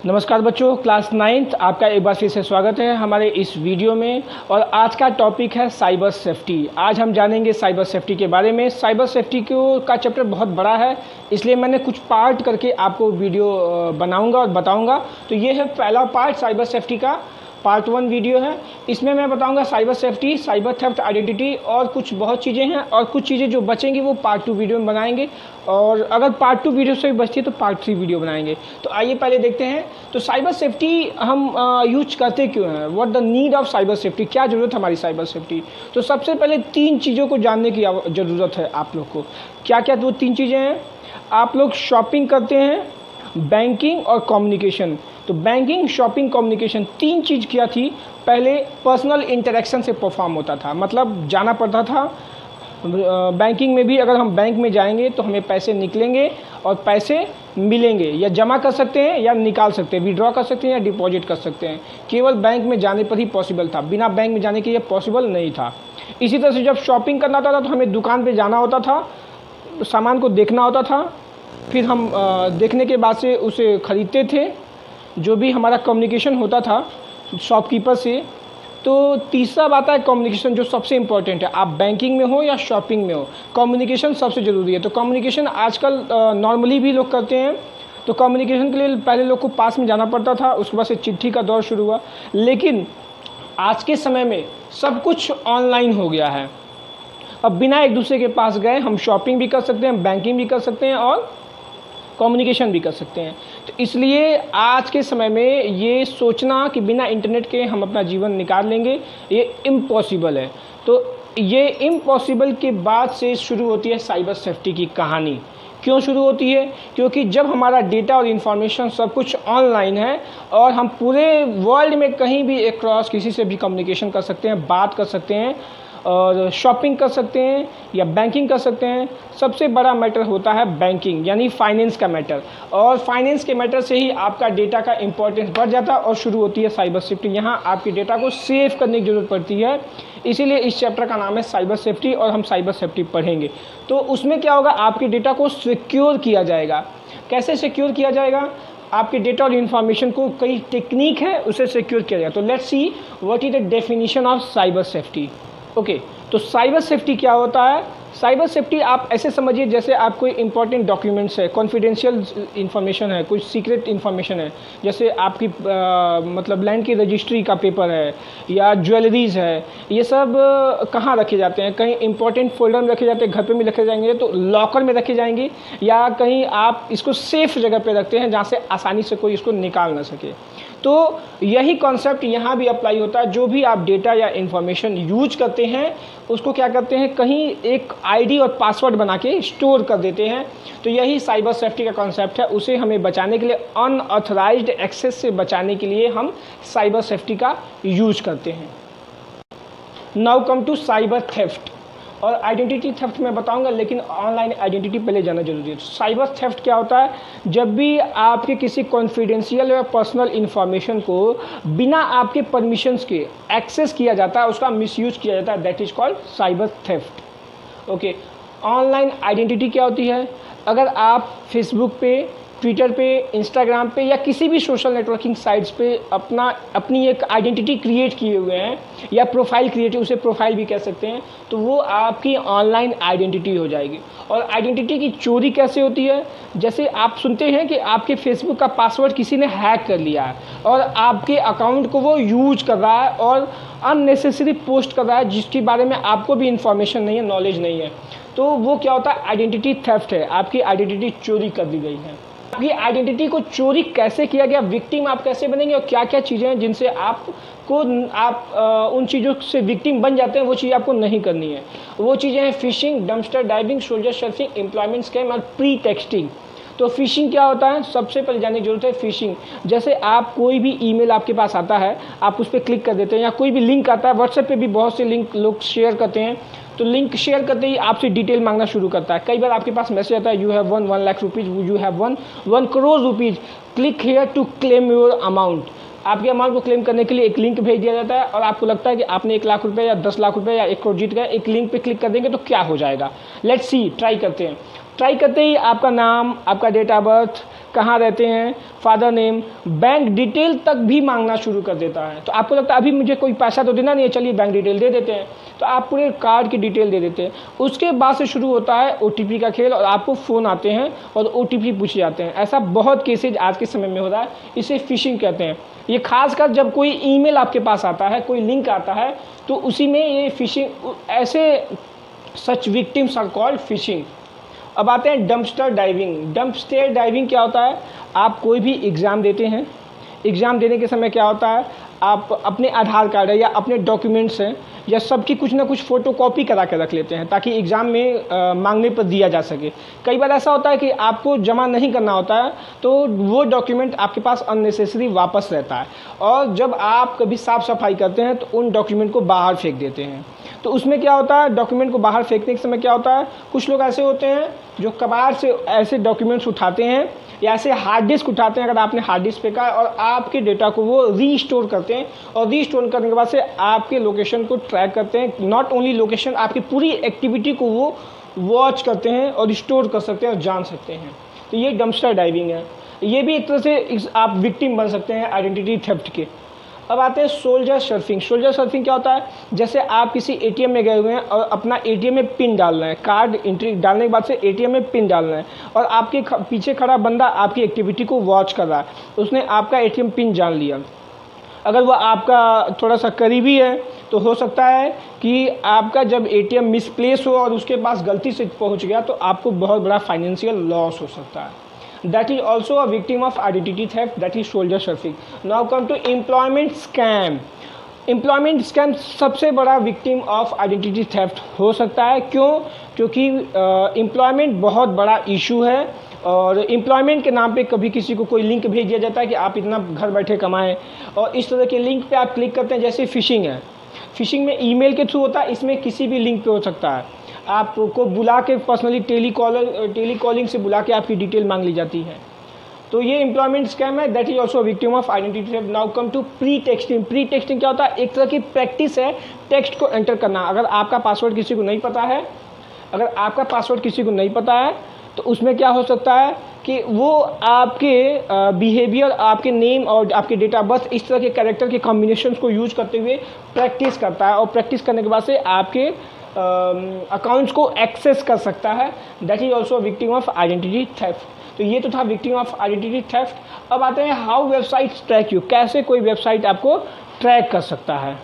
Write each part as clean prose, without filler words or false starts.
नमस्कार बच्चों, class 9th आपका एक बार फिर से स्वागत है हमारे इस वीडियो में। और आज का टॉपिक है साइबर सेफ्टी। आज हम जानेंगे साइबर सेफ्टी के बारे में। साइबर सेफ्टी का चैप्टर बहुत बड़ा है, इसलिए मैंने कुछ पार्ट करके आपको वीडियो बनाऊंगा और बताऊंगा। तो ये है पहला पार्ट साइबर सेफ्टी का, पार्ट 1 वीडियो है। इसमें मैं बताऊंगा cyber safety, cyber theft identity और कुछ बहुत चीज़ें हैं, और कुछ चीज़ें जो बचेंगी वो पार्ट 2 वीडियो में बनाएंगे। और अगर पार्ट 2 वीडियो से भी बचती है तो पार्ट 3 वीडियो बनाएंगे। तो आइए पहले देखते हैं। तो साइबर सेफ्टी हम यूज करते क्यों हैं? What the need of cyber safety, क्या ज़रूरत है हमारी साइबर सेफ्टी? तो सबसे पहले 3 चीज़ों को जानने की ज़रूरत है आप लोग को। क्या क्या वो 3 चीज़ें हैं? आप लोग शॉपिंग करते हैं, बैंकिंग और कम्युनिकेशन। तो बैंकिंग, शॉपिंग, कम्युनिकेशन 3 चीज़ क्या थी? पहले पर्सनल इंटरेक्शन से परफॉर्म होता था, मतलब जाना पड़ता था। बैंकिंग में भी अगर हम बैंक में जाएंगे तो हमें पैसे निकलेंगे और पैसे मिलेंगे, या जमा कर सकते हैं या निकाल सकते हैं, विड्रॉ कर सकते हैं या डिपॉजिट कर सकते हैं। केवल बैंक में जाने पर ही पॉसिबल था, बिना बैंक में जाने के ये पॉसिबल नहीं था। इसी तरह से जब शॉपिंग करना था तो हमें दुकान पे जाना होता था, सामान को देखना होता था, फिर हम देखने के बाद से उसे ख़रीदते थे। जो भी हमारा कम्युनिकेशन होता था शॉपकीपर से। तो तीसरा बात है कम्युनिकेशन, जो सबसे इम्पोर्टेंट है। आप बैंकिंग में हो या शॉपिंग में हो, कम्युनिकेशन सबसे ज़रूरी है। तो कम्युनिकेशन आजकल नॉर्मली भी लोग करते हैं। तो कम्युनिकेशन के लिए पहले लोग को पास में जाना पड़ता था, उसके बाद से चिट्ठी का दौर शुरू हुआ। लेकिन आज के समय में सब कुछ ऑनलाइन हो गया है। अब बिना एक दूसरे के पास गए हम शॉपिंग भी कर सकते हैं, बैंकिंग भी कर सकते हैं और कम्युनिकेशन भी कर सकते हैं। तो इसलिए आज के समय में ये सोचना कि बिना इंटरनेट के हम अपना जीवन निकाल लेंगे, ये इम्पॉसिबल है। तो ये इम्पॉसिबल के बाद से शुरू होती है साइबर सेफ्टी की कहानी। क्यों शुरू होती है? क्योंकि जब हमारा डेटा और इन्फॉर्मेशन सब कुछ ऑनलाइन है और हम पूरे वर्ल्ड में कहीं भी एक क्रॉस किसी से भी कम्युनिकेशन कर सकते हैं, बात कर सकते हैं और शॉपिंग कर सकते हैं या बैंकिंग कर सकते हैं। सबसे बड़ा मैटर होता है बैंकिंग, यानी फाइनेंस का मैटर। और फाइनेंस के मैटर से ही आपका डेटा का इंपॉर्टेंस बढ़ जाता है और शुरू होती है साइबर सेफ्टी। यहाँ आपके डेटा को सेव करने की ज़रूरत पड़ती है। इसीलिए इस चैप्टर का नाम है साइबर सेफ्टी और हम साइबर सेफ्टी पढ़ेंगे। तो उसमें क्या होगा? आपके डेटा को सिक्योर किया जाएगा। कैसे सिक्योर किया जाएगा? आपके डेटा और इन्फॉर्मेशन को कई टेक्निक है, उसे सिक्योर किया जाएगा। तो let's see what is the definition of cyber safety. Okay, तो साइबर सेफ्टी क्या होता है? साइबर सेफ्टी आप ऐसे समझिए जैसे आप कोई इंपॉर्टेंट डॉक्यूमेंट्स है, कॉन्फिडेंशियल इंफॉर्मेशन है, कोई सीक्रेट इंफॉर्मेशन है, जैसे आपकी मतलब लैंड की रजिस्ट्री का पेपर है या ज्वेलरीज है। ये सब कहाँ रखे जाते हैं? कहीं इंपॉर्टेंट फोल्डर में रखे जाते हैं, घर पे भी रखे जाएंगे तो लॉकर में रखे जाएंगे, या कहीं आप इसको सेफ जगह पे रखते हैं जहाँ से आसानी से कोई इसको निकाल ना सके। तो यही कॉन्सेप्ट यहाँ भी अप्लाई होता है। जो भी आप डेटा या इन्फॉर्मेशन यूज करते हैं उसको क्या करते हैं, कहीं एक आईडी और पासवर्ड बना के स्टोर कर देते हैं। तो यही साइबर सेफ्टी का कॉन्सेप्ट है। उसे हमें बचाने के लिए, अनऑथराइज्ड एक्सेस से बचाने के लिए हम साइबर सेफ्टी का यूज करते हैं। Now come to cyber theft. और आइडेंटिटी थेफ्ट मैं बताऊंगा, लेकिन ऑनलाइन आइडेंटिटी पहले जाना जरूरी है। साइबर थेफ्ट क्या होता है? जब भी आपके किसी कॉन्फिडेंशियल या पर्सनल इन्फॉर्मेशन को बिना आपके परमिशंस के एक्सेस किया जाता है, उसका मिसयूज किया जाता है, that is called cyber theft. Okay, online identity क्या होती है? अगर आप फेसबुक पे, ट्विटर पे, इंस्टाग्राम पे या किसी भी सोशल नेटवर्किंग साइट्स पे अपनी एक आइडेंटिटी क्रिएट किए हुए हैं, या प्रोफाइल क्रिएट, उसे प्रोफाइल भी कह सकते हैं, तो वो आपकी ऑनलाइन आइडेंटिटी हो जाएगी। और आइडेंटिटी की चोरी कैसे होती है? जैसे आप सुनते हैं कि आपके फेसबुक का पासवर्ड किसी ने हैक कर लिया है और आपके अकाउंट को वो यूज कर रहा है और अननेसेसरी पोस्ट कर रहा है, जिसके बारे में आपको भी इंफॉर्मेशन नहीं है, नॉलेज नहीं है। तो वो क्या होता है? आइडेंटिटी थेफ्ट है। आपकी आइडेंटिटी चोरी कर दी गई है। आपकी आइडेंटिटी को चोरी कैसे किया गया, विक्टिम आप कैसे बनेंगे, और क्या क्या चीज़ें हैं जिनसे आप उन चीज़ों से विक्टिम बन जाते हैं, वो चीज़ आपको नहीं करनी है। वो चीज़ें हैं fishing, dumpster diving, soldier surfing, employment scam और प्री टेक्सटिंग। तो फिशिंग क्या होता है? सबसे पहले जानने की जरूरत है फिशिंग। जैसे आप कोई भी ईमेल आपके पास आता है, आप उस पर क्लिक कर देते हैं, या कोई भी लिंक आता है, व्हाट्सएप पे भी बहुत से लिंक लोग शेयर करते हैं। तो लिंक शेयर करते ही आपसे डिटेल मांगना शुरू करता है। कई बार आपके पास मैसेज आता है, you have won 1 lakh rupees, you have won 1 crore rupees, click here to claim your amount. आपके अमाउंट को क्लेम करने के लिए एक लिंक भेज दिया जाता है और आपको लगता है कि आपने 1 लाख रुपए या 10 लाख रुपए या 1 करोड़ जीत गए। एक लिंक पे क्लिक कर देंगे तो क्या हो जाएगा? लेट्स सी, ट्राई करते हैं। ट्राई करते ही आपका नाम, आपका डेट ऑफ बर्थ, कहाँ रहते हैं, फादर नेम, बैंक डिटेल तक भी मांगना शुरू कर देता है। तो आपको लगता है अभी मुझे कोई पैसा तो देना नहीं है, चलिए बैंक डिटेल दे देते हैं, तो आप पूरे कार्ड की डिटेल दे देते हैं। उसके बाद से शुरू होता है OTP का खेल और आपको फ़ोन आते हैं और OTP पूछे जाते हैं। ऐसा बहुत केसेज आज के समय में हो रहा है, इसे फिशिंग कहते हैं। ये खासकर जब कोई ईमेल आपके पास आता है, कोई लिंक आता है, तो उसी में ये फिशिंग, ऐसे सच विक्टिम्स आर कॉल्ड फिशिंग। अब आते हैं डंपस्टर डाइविंग। डंपस्टर डाइविंग क्या होता है, आप कोई भी एग्ज़ाम देते हैं, एग्ज़ाम देने के समय क्या होता है, आप अपने आधार कार्ड है या अपने डॉक्यूमेंट्स हैं या सबकी कुछ ना कुछ फ़ोटो कॉपी करा के रख लेते हैं ताकि एग्ज़ाम में मांगने पर दिया जा सके। कई बार ऐसा होता है कि आपको जमा नहीं करना होता है, तो वो डॉक्यूमेंट आपके पास अननेसेसरी वापस रहता है, और जब आप कभी साफ़ सफाई करते हैं तो उन डॉक्यूमेंट को बाहर फेंक देते हैं। तो उसमें क्या होता है, डॉक्यूमेंट को बाहर फेंकने के समय क्या होता है, कुछ लोग ऐसे होते हैं जो कबाड़ से ऐसे डॉक्यूमेंट्स उठाते हैं या ऐसे हार्ड डिस्क उठाते हैं, अगर आपने हार्ड डिस्क फेंका है, और आपके डेटा को वो रीस्टोर करते हैं, और रीस्टोर करने के बाद से आपके लोकेशन को ट्रैक करते हैं। नॉट ओनली लोकेशन, आपकी पूरी एक्टिविटी को वो वॉच करते हैं और स्टोर कर सकते हैं और जान सकते हैं। तो ये डंपस्टर डाइविंग है। ये भी एक तरह से आप विक्टिम बन सकते हैं आइडेंटिटी थेफ्ट के। अब आते हैं सोल्जर सर्फिंग। सोल्जर सर्फिंग क्या होता है, जैसे आप किसी ATM में गए हुए हैं और अपना ATM में पिन डालना है, कार्ड एंट्री डालने के बाद से ATM में पिन डालना है, और आपके पीछे खड़ा बंदा आपकी एक्टिविटी को वॉच कर रहा है, उसने आपका ATM पिन जान लिया। अगर वो आपका थोड़ा सा करीबी है तो हो सकता है कि आपका जब ATM मिसप्लेस हो और उसके पास गलती से पहुंच गया तो आपको बहुत बड़ा फाइनेंशियल लॉस हो सकता है। That is also a victim of identity theft, that is soldier surfing. Now come to employment scam. Employment scam सबसे बड़ा victim of identity theft हो सकता है। क्यों? क्योंकि employment बहुत बड़ा issue है, और employment के नाम पे कभी किसी को कोई लिंक भेज दिया जाता है कि आप इतना घर बैठे कमाएं, और इस तरह के लिंक पे आप क्लिक करते हैं। जैसे फिशिंग है, फिशिंग में ईमेल के थ्रू होता है, इसमें किसी भी लिंक पे हो सकता है। आपको बुला के पर्सनली टेलीकॉलिंग से बुला के आपकी डिटेल मांग ली जाती है। तो ये एम्प्लॉयमेंट स्कैम है, that is also victim of identity theft. Now come to pretexting. Pretexting क्या होता है, एक तरह की प्रैक्टिस है टेक्स्ट को एंटर करना। अगर आपका पासवर्ड किसी को नहीं पता है, तो उसमें क्या हो सकता है कि वो आपके बिहेवियर, आपके नेम और आपके डेट ऑफ बर्थ, इस तरह के कैरेक्टर के कॉम्बिनेशंस को यूज करते हुए प्रैक्टिस करता है, और प्रैक्टिस करने के बाद से आपके अकाउंट्स को एक्सेस कर सकता है। That is also victim of identity theft. तो ये तो था विक्टिम ऑफ आइडेंटिटी थेफ्ट। अब आते हैं हाउ वेबसाइट्स ट्रैक यू, कैसे कोई वेबसाइट आपको ट्रैक कर सकता है।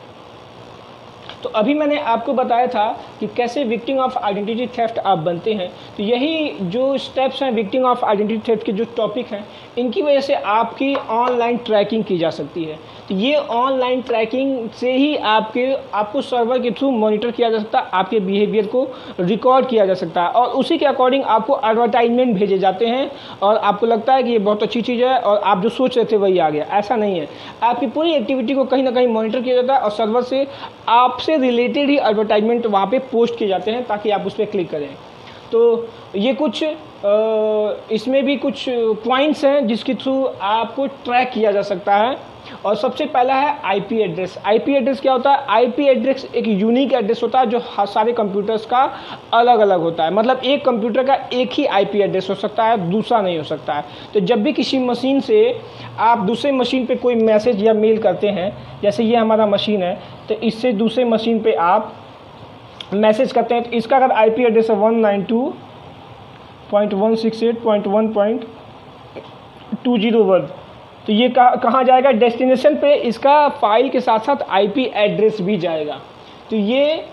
तो अभी मैंने आपको बताया था कि कैसे विक्टिम ऑफ आइडेंटिटी थेफ्ट आप बनते हैं। तो यही जो स्टेप्स हैं विक्टिम ऑफ आइडेंटिटी थेफ्ट के जो टॉपिक हैं, इनकी वजह से आपकी ऑनलाइन ट्रैकिंग की जा सकती है। तो ये ऑनलाइन ट्रैकिंग से ही आपको सर्वर के थ्रू मॉनिटर किया जा सकता है, आपके बिहेवियर को रिकॉर्ड किया जा सकता है, और उसी के अकॉर्डिंग आपको एडवर्टाइजमेंट भेजे जाते हैं, और आपको लगता है कि ये बहुत अच्छी चीज़ है और आप जो सोच रहे थे वही आ गया। ऐसा नहीं है, आपकी पूरी एक्टिविटी को कहीं ना कहीं मॉनिटर किया जाता है, और सर्वर से आपसे रिलेटेड ही एडवर्टाइजमेंट वहाँ पे पोस्ट किए जाते हैं ताकि आप उस पर क्लिक करें। तो ये कुछ इसमें भी कुछ पॉइंट्स हैं जिसके थ्रू आपको ट्रैक किया जा सकता है। और सबसे पहला है IP एड्रेस। IP एड्रेस क्या होता है, IP एड्रेस एक यूनिक एड्रेस होता है जो सारे कंप्यूटर्स का अलग अलग होता है। मतलब एक कंप्यूटर का एक ही IP एड्रेस हो सकता है, दूसरा नहीं हो सकता है। तो जब भी किसी मशीन से आप दूसरे मशीन पे कोई मैसेज या मेल करते हैं, जैसे ये हमारा मशीन है, तो इससे दूसरे मशीन पे आप मैसेज करते हैं, तो इसका अगर IP एड्रेस है 192.168.1.201, तो ये कहाँ जाएगा, डेस्टिनेशन पे इसका फाइल के साथ साथ IP एड्रेस भी जाएगा। तो ये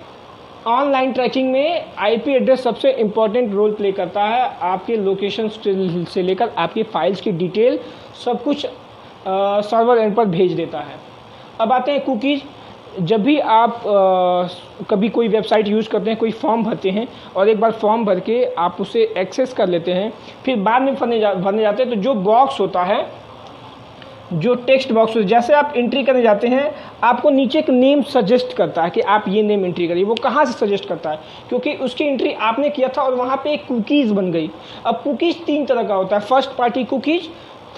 ऑनलाइन ट्रैकिंग में IP एड्रेस सबसे इम्पॉर्टेंट रोल प्ले करता है। आपके लोकेशन से लेकर आपके फाइल्स की डिटेल सब कुछ सर्वर एंड पर भेज देता है। अब आते हैं कुकीज़। जब भी आप कभी कोई वेबसाइट यूज़ करते हैं, कोई फॉर्म भरते हैं, और एक बार फॉर्म भर के आप उसे एक्सेस कर लेते हैं, फिर बाद में भरने जाते हैं, तो जो बॉक्स होता है, जो टेक्स्ट बॉक्स, जैसे आप एंट्री करने जाते हैं, आपको नीचे एक नेम सजेस्ट करता है कि आप ये नेम एंट्री करिए। वो कहाँ से सजेस्ट करता है, क्योंकि उसकी एंट्री आपने किया था और वहाँ पे एक कुकीज़ बन गई। अब कुकीज़ 3 तरह का होता है, first party cookies,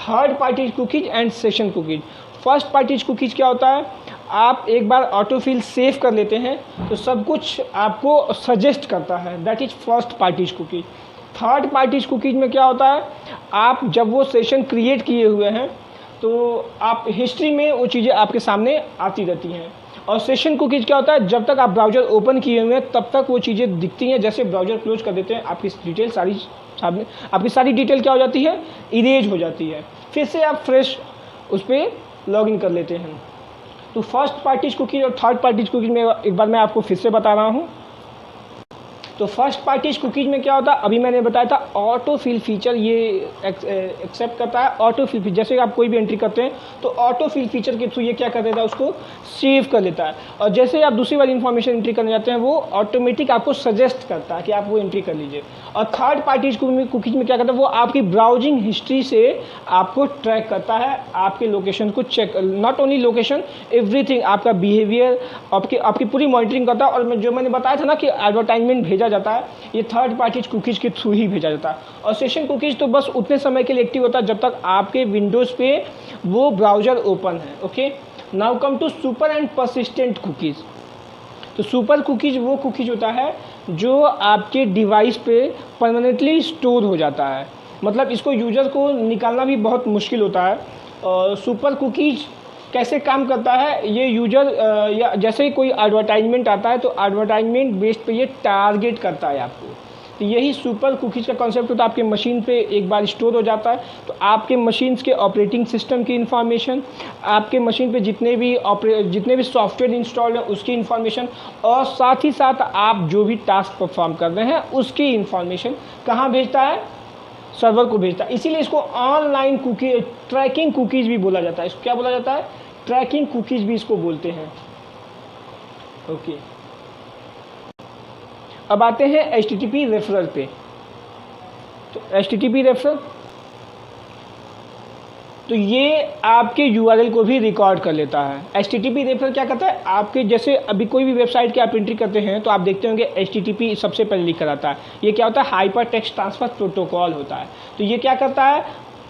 third party cookies and session cookies. First party cookies क्या होता है, आप एक बार ऑटोफिल सेव कर लेते हैं तो सब कुछ आपको सजेस्ट करता है, that is first party cookies. Third parties cookies में क्या होता है, आप जब वो सेशन क्रिएट किए हुए हैं तो आप हिस्ट्री में वो चीज़ें आपके सामने आती रहती हैं। और सेशन कुकीज़ क्या होता है, जब तक आप ब्राउज़र ओपन किए हुए हैं तब तक वो चीज़ें दिखती हैं। जैसे ब्राउज़र क्लोज कर देते हैं आपकी डिटेल सारी सामने, आपकी सारी डिटेल क्या हो जाती है, इरेज हो जाती है। फिर से आप फ्रेश उस पर लॉग इन कर लेते हैं। तो फर्स्ट पार्टीज कुकीज़ और थर्ड पार्टीज कुकीज़ में एक बार मैं आपको फिर से बता रहा हूँ। तो फर्स्ट पार्टीज कुकीज़ में क्या होता है, अभी मैंने बताया था ऑटो फिल फीचर ये एक्सेप्ट करता है। ऑटो फिल फीचर, जैसे आप कोई भी एंट्री करते हैं तो ऑटो फिल फीचर के थ्रू ये क्या कर देता है, उसको सेव कर लेता है। और जैसे आप दूसरी बार इन्फॉर्मेशन एंट्री करने जाते हैं वो ऑटोमेटिक आपको सजेस्ट करता है कि आप वो एंट्री कर लीजिए। और थर्ड पार्टीज कुकीज़ में क्या करता है, वो आपकी ब्राउजिंग हिस्ट्री से आपको ट्रैक करता है, आपके लोकेशन को check, not only location, everything, आपका बिहेवियर, आपकी पूरी मॉनिटरिंग करता है। और जो मैंने बताया था ना कि एडवर्टाइजमेंट भेजा जाता है, ये थर्ड पार्टीज कुकीज़ के थ्रू ही भेजा जाता है। और सेशन कुकीज़ तो बस उतने समय के लिए एक्टिव होता है जब तक आपके विंडोज़ पे वो ब्राउज़र ओपन है। Okay, now come to super and persistent cookies. तो सुपर कुकीज़ वो कुकीज़ होता है जो आपके डिवाइस पे परमानेंटली स्टोर हो जाता है, मतलब इसको यूज़र को निकालना भी बहुत मुश्किल होता है। और सुपर कुकीज़ कैसे काम करता है, ये यूजर या जैसे ही कोई एडवर्टाइजमेंट आता है तो एडवर्टाइजमेंट बेस्ड पे ये टारगेट करता है आपको। तो यही सुपर कुकीज़ का कॉन्सेप्ट होता है। आपके मशीन पे एक बार स्टोर हो जाता है तो आपके मशीन्स के ऑपरेटिंग सिस्टम की इन्फॉर्मेशन, आपके मशीन पे जितने भी सॉफ्टवेयर इंस्टॉल्ड है उसकी इन्फॉर्मेशन, और साथ ही साथ आप जो भी टास्क परफॉर्म कर रहे हैं उसकी इन्फॉर्मेशन कहाँ भेजता है, सर्वर को भेजता है। इसीलिए इसको ऑनलाइन कुकी ट्रैकिंग कुकीज़ भी बोला जाता है। इसको क्या बोला जाता है, ट्रैकिंग कुकीज़ भी इसको बोलते हैं। ओके, अब आते हैं HTTP रेफरल पे। तो HTTP रेफरल तो ये आपके URL को भी रिकॉर्ड कर लेता है। HTTP रेफरल क्या करता है, आपके जैसे अभी कोई भी वेबसाइट की आप एंट्री करते हैं तो आप देखते होंगे HTTP सबसे पहले लिखा रहता है। ये क्या होता है, हाइपर टेक्स्ट ट्रांसफर प्रोटोकॉल होता है। तो ये क्या करता है,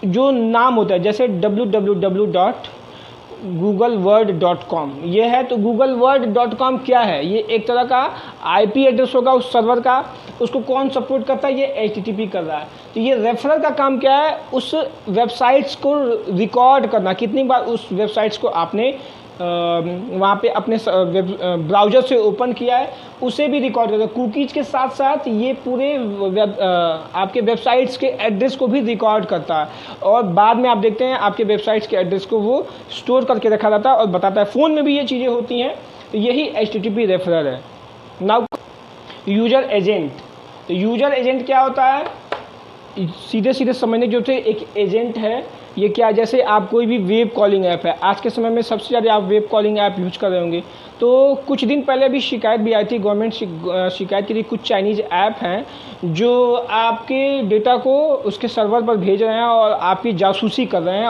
जो नाम होता है जैसे www.googleworld.com ये है, तो googleworld.com क्या है, ये एक तरह का IP एड्रेस होगा उस सर्वर का। उसको कौन सपोर्ट करता है, ये HTTP कर रहा है। तो ये रेफरल का काम क्या है, उस वेबसाइट्स को रिकॉर्ड करना, कितनी बार उस वेबसाइट्स को आपने वहाँ पे अपने ब्राउज़र से ओपन किया है उसे भी रिकॉर्ड करता है। कुकीज़ के साथ साथ ये पूरे आपके वेबसाइट्स के एड्रेस को भी रिकॉर्ड करता है। और बाद में आप देखते हैं आपके वेबसाइट्स के एड्रेस को वो स्टोर करके रखा जाता है और बताता है। फ़ोन में भी ये चीज़ें होती हैं। तो यही HTTP रेफरल है। Now user agent. तो यूजर एजेंट क्या होता है, सीधे सीधे समझने जो थे, एक एजेंट है। ये क्या, जैसे आप कोई भी वेब कॉलिंग ऐप है, आज के समय में सबसे ज़्यादा आप वेब कॉलिंग ऐप यूज कर रहे होंगे। तो कुछ दिन पहले भी शिकायत भी आई थी, गवर्नमेंट शिकायत के लिए कुछ चाइनीज़ ऐप हैं जो आपके डेटा को उसके सर्वर पर भेज रहे हैं और आपकी जासूसी कर रहे हैं,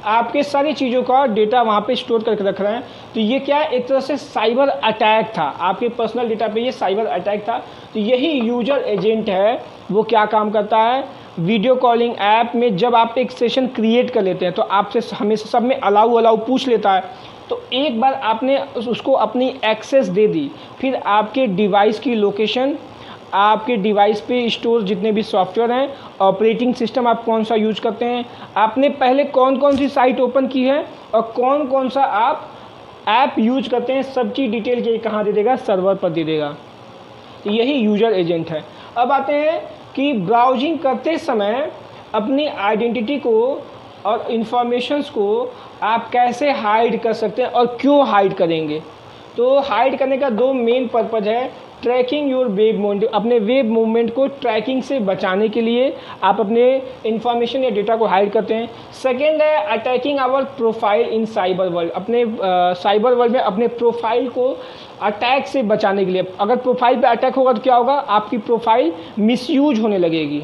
आपके सारी चीज़ों का डेटा वहाँ पे स्टोर करके रख रहे हैं। तो ये क्या है, एक तरह से साइबर अटैक था, आपके पर्सनल डेटा पे ये साइबर अटैक था। तो यही यूजर एजेंट है, वो क्या काम करता है, वीडियो कॉलिंग ऐप में जब आप एक सेशन क्रिएट कर लेते हैं तो आपसे हमेशा सब में अलाउ पूछ लेता है। तो एक बार आपने उसको अपनी एक्सेस दे दी, फिर आपके डिवाइस की लोकेशन, आपके डिवाइस पे स्टोर जितने भी सॉफ्टवेयर हैं, ऑपरेटिंग सिस्टम आप कौन सा यूज करते हैं, आपने पहले कौन कौन सी साइट ओपन की है और कौन कौन सा आप ऐप यूज करते हैं, सब चीज़ डिटेल के कहाँ दे देगा, सर्वर पर दे देगा। तो यही यूजर एजेंट है। अब आते हैं कि ब्राउजिंग करते समय अपनी आइडेंटिटी को और इन्फॉर्मेशंस को आप कैसे हाइड कर सकते हैं और क्यों हाइड करेंगे। तो हाइड करने का दो मेन पर्पज़ है। ट्रैकिंग योर वेब मूवमेंट, अपने वेब मूवमेंट को ट्रैकिंग से बचाने के लिए आप अपने इन्फॉर्मेशन या डेटा को हाइड करते हैं। सेकेंड है attacking our profile in cyber world, अपने साइबर वर्ल्ड में अपने प्रोफाइल को अटैक से बचाने के लिए। अगर प्रोफाइल पे अटैक होगा तो क्या होगा, आपकी प्रोफाइल मिसयूज होने लगेगी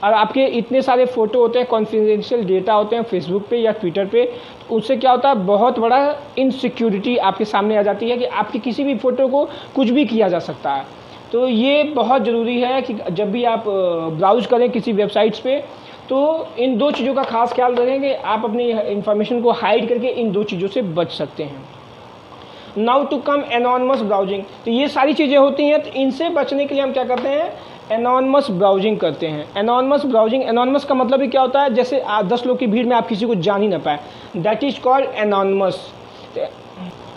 और आपके इतने सारे फ़ोटो होते हैं, कॉन्फिडेंशियल डेटा होते हैं फेसबुक पे या ट्विटर पे, तो उससे क्या होता है, बहुत बड़ा इनसिक्योरिटी आपके सामने आ जाती है कि आपकी किसी भी फ़ोटो को कुछ भी किया जा सकता है। तो ये बहुत ज़रूरी है कि जब भी आप ब्राउज़ करें किसी वेबसाइट्स पे तो इन दो चीज़ों का खास ख्याल रखेंगे, आप अपनी इन्फॉर्मेशन को हाइड करके इन दो चीज़ों से बच सकते हैं। Now to come anonymous browsing, तो ये सारी चीज़ें होती हैं, तो इनसे बचने के लिए हम क्या करते हैं, एनॉनमस ब्राउजिंग करते हैं। एनॉनमस ब्राउजिंग, एनॉनमस का मतलब ही क्या होता है, जैसे 10 लोग की भीड़ में आप किसी को जान ही ना पाए, that is called anonymous.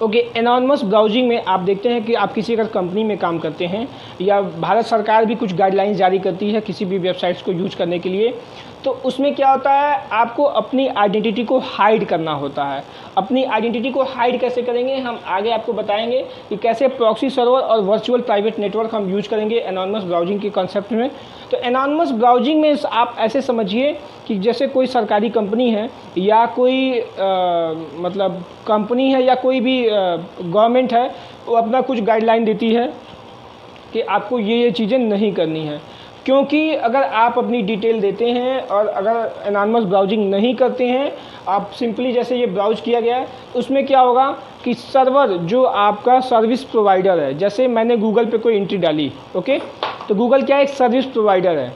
Okay, anonymous browsing में आप देखते हैं कि आप किसी अगर कंपनी में काम करते हैं या भारत सरकार भी कुछ गाइडलाइंस जारी करती है किसी भी वेबसाइट्स को यूज करने के लिए, तो उसमें क्या होता है, आपको अपनी आइडेंटिटी को हाइड करना होता है। अपनी आइडेंटिटी को हाइड कैसे करेंगे, हम आगे आपको बताएंगे कि कैसे प्रॉक्सी सर्वर और वर्चुअल प्राइवेट नेटवर्क हम यूज करेंगे एनॉनमस ब्राउजिंग के कॉन्सेप्ट में। तो एनॉनमस ब्राउजिंग में आप ऐसे समझिए कि जैसे कोई सरकारी कंपनी है या कोई मतलब कंपनी है या कोई भी गवर्नमेंट है, वो अपना कुछ गाइडलाइन देती है कि आपको ये चीज़ें नहीं करनी है। क्योंकि अगर आप अपनी डिटेल देते हैं और अगर एनॉनमस ब्राउजिंग नहीं करते हैं, आप सिंपली जैसे ये ब्राउज किया गया है, उसमें क्या होगा कि सर्वर जो आपका सर्विस प्रोवाइडर है, जैसे मैंने गूगल पे कोई एंट्री डाली, ओके, तो गूगल क्या है, एक सर्विस प्रोवाइडर है।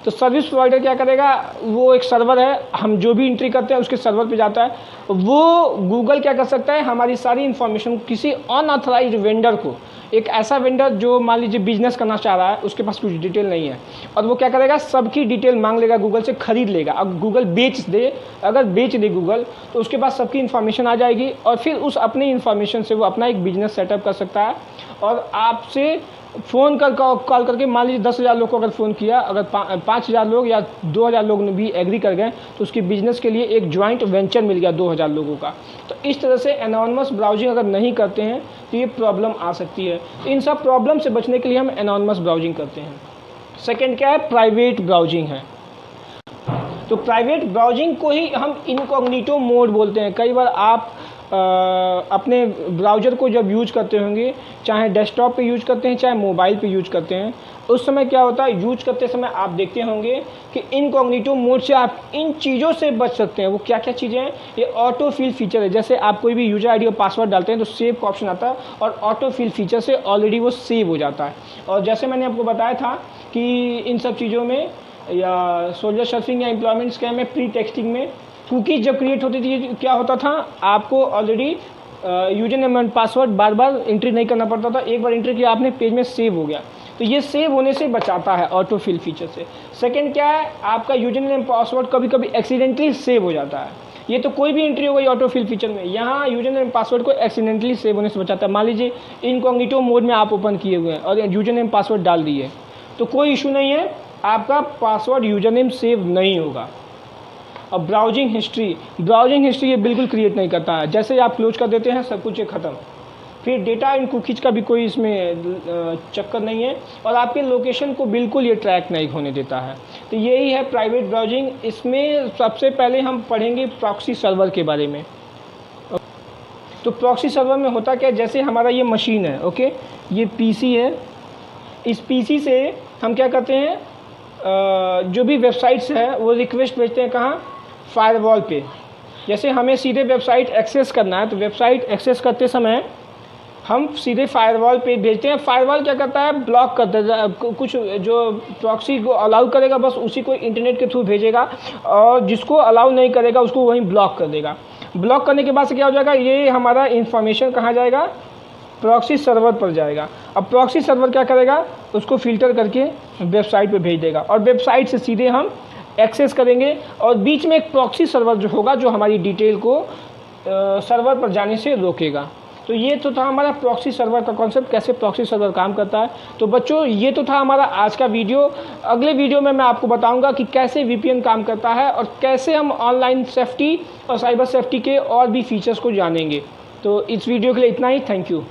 तो सर्विस प्रोवाइडर क्या करेगा, वो एक सर्वर है, हम जो भी एंट्री करते हैं उसके सर्वर पे जाता है। वो गूगल क्या कर सकता है, हमारी सारी इन्फॉर्मेशन किसी अनऑथराइज्ड वेंडर को, एक ऐसा वेंडर जो मान लीजिए बिजनेस करना चाह रहा है, उसके पास कुछ डिटेल नहीं है, और वो क्या करेगा, सबकी डिटेल मांग लेगा गूगल से, खरीद लेगा। अब गूगल बेच दे, अगर बेच दे गूगल, तो उसके पास सबकी इन्फॉर्मेशन आ जाएगी और फिर उस अपनी इन्फॉर्मेशन से वो अपना एक बिजनेस सेटअप कर सकता है। और आपसे फ़ोन कॉल करके मान लीजिए 10,000 लोग को अगर फ़ोन किया, अगर 5,000 लोग या 2,000 लोग ने भी एग्री कर गए, तो उसके बिजनेस के लिए एक जॉइंट वेंचर मिल गया 2,000 लोगों का। तो इस तरह से एनॉनमस ब्राउजिंग अगर नहीं करते हैं तो ये प्रॉब्लम आ सकती है। इन सब प्रॉब्लम से बचने के लिए हम एनॉनमस ब्राउजिंग करते हैं। सेकेंड क्या है, प्राइवेट ब्राउजिंग है। तो प्राइवेट ब्राउजिंग को ही हम इनकॉग्निटो मोड बोलते हैं। कई बार आप अपने ब्राउज़र को जब यूज करते होंगे, चाहे डेस्कटॉप पे यूज करते हैं चाहे मोबाइल पे यूज करते हैं, उस समय क्या होता है, यूज करते समय आप देखते होंगे कि इनकॉग्निटो मोड से आप इन चीज़ों से बच सकते हैं। वो क्या क्या चीज़ें हैं, ये ऑटो फिल फीचर है। जैसे आप कोई भी यूजर आईडी और पासवर्ड डालते हैं तो सेव का ऑप्शन आता है और ऑटो फिल फीचर से ऑलरेडी वो सेव हो जाता है। और जैसे मैंने आपको बताया था कि इन सब चीज़ों में या सोल्जर सर्फिंग या एम्प्लॉयमेंट स्कैम में प्री टेक्सटिंग में कुकीज़ जब क्रिएट होती थी, क्या होता था, आपको already user name and password bar bar entry नहीं करना पड़ता था। एक बार एंट्री किया आपने, पेज में सेव हो गया। तो ये सेव होने से बचाता है ऑटो फिल फीचर से। सेकंड क्या है, आपका यूजर नेम पासवर्ड कभी कभी एक्सीडेंटली सेव हो जाता है। ये तो कोई भी एंट्री हो गई ऑटो फिल फीचर में, यहाँ यूजर नेम पासवर्ड को एक्सीडेंटली सेव होने से बचाता है। मान लीजिए इनकॉग्निटो मोड में आप ओपन किए हुए हैं और यूजर नेम पासवर्ड डाल दिए, तो कोई इशू नहीं है, आपका पासवर्ड यूजर नेम सेव नहीं होगा। और ब्राउजिंग हिस्ट्री ये बिल्कुल क्रिएट नहीं करता है। जैसे ही आप क्लोज कर देते हैं, सब कुछ ये ख़त्म। फिर डेटा इन कुकीज़ का भी कोई इसमें चक्कर नहीं है और आपके लोकेशन को बिल्कुल ये ट्रैक नहीं होने देता है। तो यही है प्राइवेट ब्राउजिंग। इसमें सबसे पहले हम पढ़ेंगे प्रॉक्सी सर्वर के बारे में। तो प्रॉक्सी सर्वर में होता क्या है, जैसे हमारा ये मशीन है, ओके, ये पीसी है। इस पीसी से हम क्या करते हैं, जो भी वेबसाइट्स है वो रिक्वेस्ट भेजते हैं कहाँ, फायरवॉल पे। जैसे हमें सीधे वेबसाइट एक्सेस करना है, तो वेबसाइट एक्सेस करते समय हम सीधे फायरवॉल पे भेजते हैं। फायरवॉल क्या करता है, ब्लॉक कर देता है। कुछ जो प्रॉक्सी को अलाउ करेगा बस उसी को इंटरनेट के थ्रू भेजेगा, और जिसको अलाउ नहीं करेगा उसको वहीं ब्लॉक कर देगा। ब्लॉक करने के बाद से क्या हो जाएगा, ये हमारा इंफॉर्मेशन कहाँ जाएगा, प्रॉक्सी सर्वर पर जाएगा। अब प्रॉक्सी सर्वर क्या करेगा, उसको फ़िल्टर करके वेबसाइट पे भेज देगा और वेबसाइट से सीधे हम एक्सेस करेंगे। और बीच में एक प्रॉक्सी सर्वर जो होगा, जो हमारी डिटेल को सर्वर पर जाने से रोकेगा। तो ये तो था हमारा प्रॉक्सी सर्वर का कॉन्सेप्ट, कैसे प्रॉक्सी सर्वर काम करता है। तो बच्चों, ये तो था हमारा आज का वीडियो। अगले वीडियो में मैं आपको बताऊंगा कि कैसे वीपीएन काम करता है और कैसे हम ऑनलाइन सेफ्टी और साइबर सेफ्टी के और भी फीचर्स को जानेंगे। तो इस वीडियो के लिए इतना ही। Thank you.